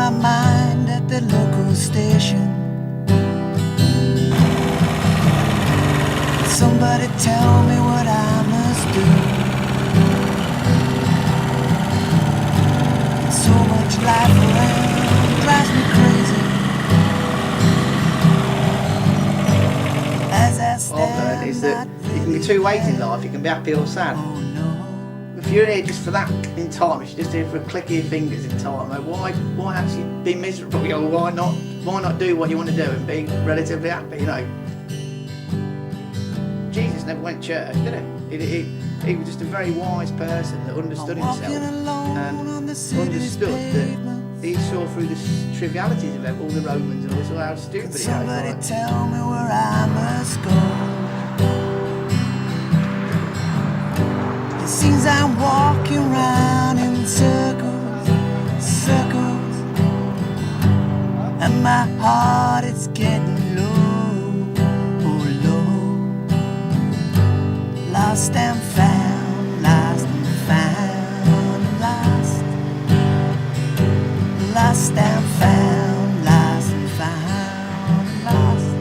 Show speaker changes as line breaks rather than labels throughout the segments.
my mind at the local station. Somebody tell me what I must do. So much life around drives me crazy. As I stand,
what I've learned is that you can be two ways in life. You can be happy or sad. If you're here just for that in time, if you're just here for a click of your fingers in time, why actually be miserable? You know, why not do what you want to do and be relatively happy? You know, Jesus never went to church, did he? He was just a very wise person that understood himself and understood that he saw through the trivialities of all the Romans and all this, how stupid he was.
Somebody tell me where I must go. It seems I'm walking round in circles, circles, and my heart is getting low, oh low. Lost and found, lost and found, lost. Lost and found, lost and found, lost.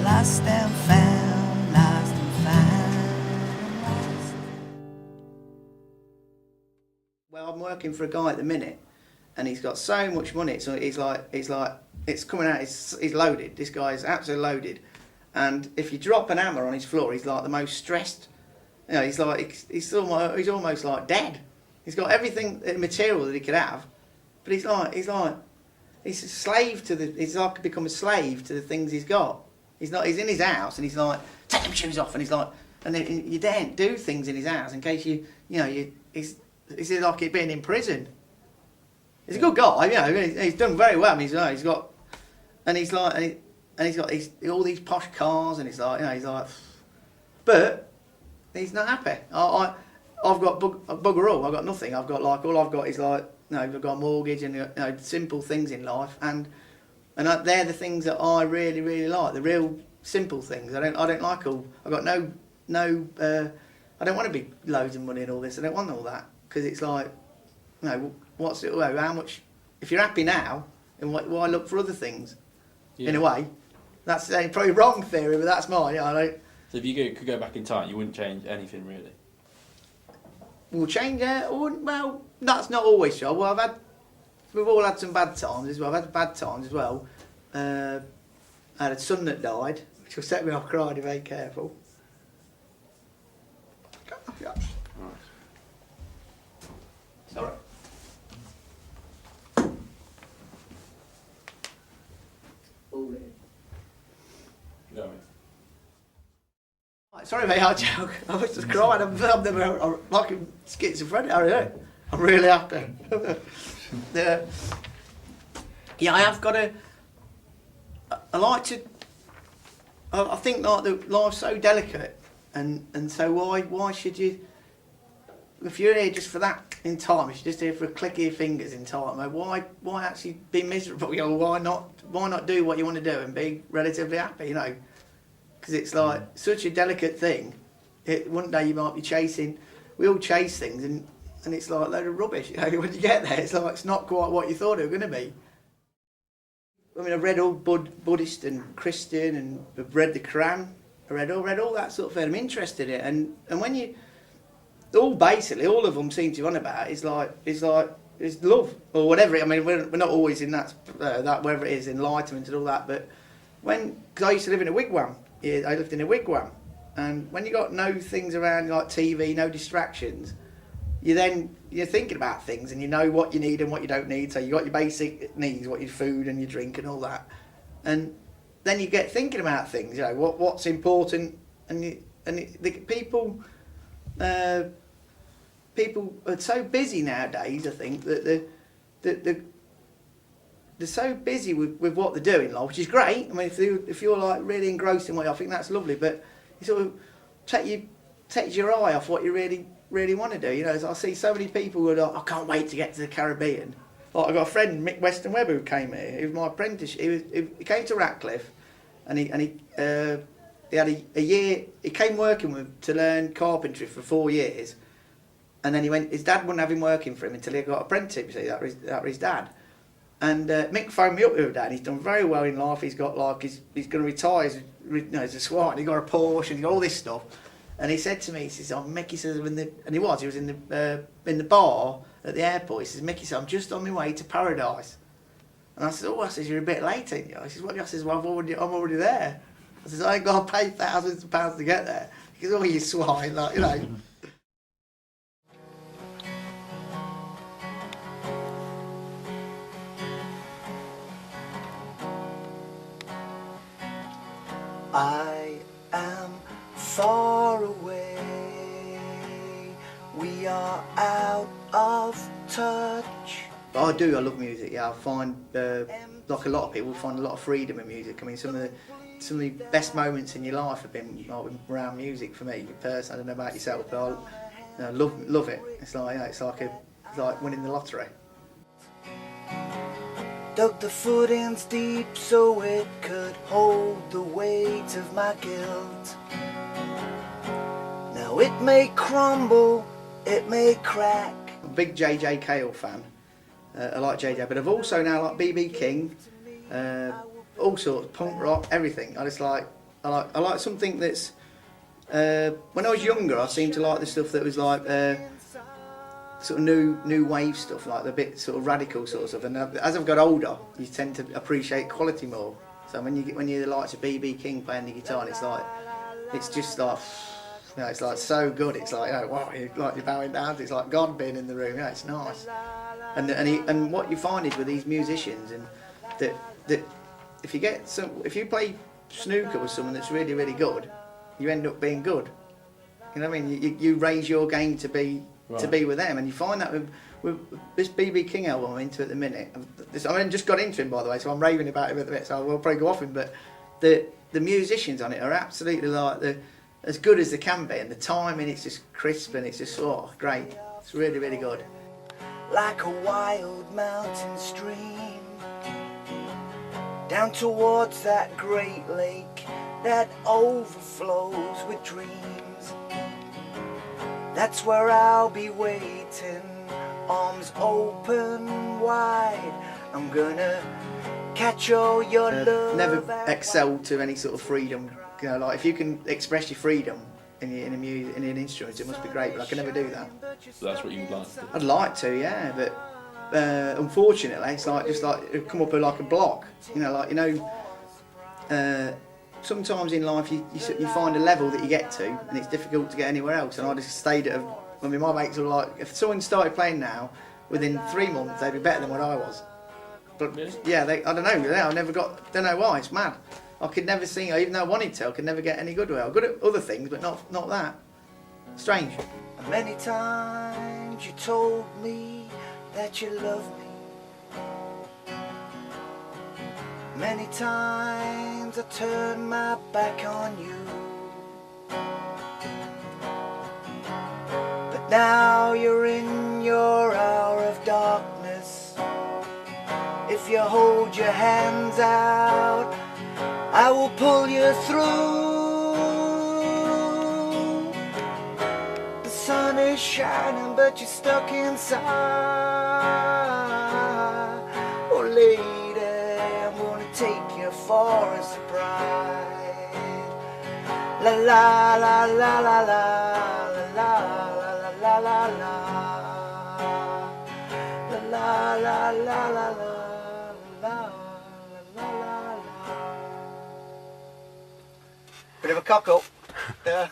Lost and found, lost and found, lost.
Well, I'm working for a guy at the minute, and he's got so much money. So he's like, it's coming out. He's loaded. This guy is absolutely loaded. And if you drop an hammer on his floor, he's like the most stressed. You know, he's almost like dead. He's got everything material that he could have, but he's a slave to the. He's like become a slave to the things he's got. He's in his house and he's like, take them shoes off, and he's like, and then you daren't do things in his house in case he's like he's being in prison. He's a good guy, you know. He's done very well. I mean, he's got all these posh cars, and he's like, but he's not happy. I've got bugger all. I've got nothing. I've got all I've got is I've got a mortgage and simple things in life, and they're the things that I really really like. The real simple things. I don't like all. I've got no. I don't want to be loads of money and all this. I don't want all that because it's like, what's it? How much? If you're happy now, then why look for other things? Yeah. In a way, that's probably wrong theory, but that's mine.
So if you could go back in time, you wouldn't change anything really.
Will change, well, that's not always so. Well, we've all had some bad times as well. I've had bad times as well. I had a son that died, which will set me off crying. Be very careful. Yeah.
Right.
Sorry. Sorry mate, I joke. I was just crying. I'm fucking schizophrenic. I'm really happy. Yeah, I have got to. I like to. I think like the life's so delicate, and so why should you? If you're here just for that in time, if you're just here for a click of your fingers in time, why actually be miserable? You know, why not do what you want to do and be relatively happy? You know. Because it's like such a delicate thing. One day you might be chasing. We all chase things, and it's like a load of rubbish. You know, when you get there, it's like it's not quite what you thought it was going to be. I mean, I've read all Buddhist and Christian, and I've read the Quran. I read all that sort of thing. I'm interested in it, and when you basically all of them seem to run about is love or whatever. I mean, we're not always in that whatever it is, enlightenment and all that, but because I used to live in a wigwam. Yeah, I lived in a wigwam, and when you got no things around like TV, no distractions, you're thinking about things, and you know what you need and what you don't need. So you got your basic needs, what your food and your drink and all that, and then you get thinking about things. You know what's important, people are so busy nowadays. I think that they're so busy with what they're doing, like, which is great. I mean, if you're like really engrossed in what I think that's lovely, but you sort of takes your eye off what you really really want to do. You know, I see so many people who are like, I can't wait to get to the Caribbean. Like, I got a friend, Mick Weston-Webber, who came here. He was my apprentice. He came to Ratcliffe, and he had a year. He came working to learn carpentry for 4 years, And then he went. His dad wouldn't have him working for him until he got apprenticeship. You see, that was his dad. And Mick phoned me up the other day, and he's done very well in life. He's got like he's going to retire. He's a swat. And he got a Porsche and he got all this stuff. And he said to me, he says, "Oh, Mick," he says, he was in the bar at the airport. He says, "Mick," he said, "I'm just on my way to paradise." And I said, "Oh," I says, "You're a bit late, ain't you?" He says, "What?" I says, "Well, I'm already there." I says, "I ain't got to pay thousands of pounds to get there." He goes, "Oh, you swine," like, you know. I am far away, we are out of touch. I love music, yeah. I find, like a lot of people, find a lot of freedom in music. I mean, some of the best moments in your life have been around music for me, personally. I don't know about yourself, but I love it. It's like, you know, it's like winning the lottery. Dug the footings deep so it could hold the weight of my guilt. Now it may crumble, it may crack. I'm a big J.J. Cale fan. I like J.J., but I've also now like B.B. King, all sorts, punk rock, everything. I like something that's. When I was younger, I seemed to like the stuff that was like. Sort of new wave stuff, like the bit sort of radical sort of stuff. And as I've got older, you tend to appreciate quality more. So when you're the likes of B.B. King playing the guitar, and it's just like, you know, it's like so good. It's like, you know, wow, you're bowing down. It's like God being in the room. Yeah, it's nice. And what you find is with these musicians, and that if you play snooker with someone that's really really good, you end up being good. You know what I mean? You raise your game to be. Right. To be with them, and you find that with this B.B. King album I'm into at the minute. I just got into him, by the way, so I'm raving about him at the minute, so I will probably go off him, but the musicians on it are absolutely like as good as they can be, and the timing, it's just crisp and it's just great. It's really really good. Like a wild mountain stream down towards that great lake that overflows with dreams. That's where I'll be waiting, arms open wide. I'm gonna catch all your love. Never excelled to any sort of freedom. You know, like if you can express your freedom in an instrument, it must be great. But I can never do that.
So that's what you would like to do?
I'd like to, yeah, but unfortunately, it's like it come up like a block. You know, sometimes in life you find a level that you get to, and it's difficult to get anywhere else. And I just stayed at I mean, my mates were like, if someone started playing now, within 3 months they'd be better than what I was. But yeah, I don't know. I never don't know why. It's mad. I could never sing, even though I wanted to. I could never get any good with it. I'm good at other things, but not that. Strange. Many times you told me that you loved me. Many times I turned my back on you. But now you're in your hour of darkness. If you hold your hands out, I will pull you through. The sun is shining, but you're stuck inside. Oh, lady, take you for a surprise. La la la la la la la la la la la la la la la la la. Bit of a cock up. Yeah.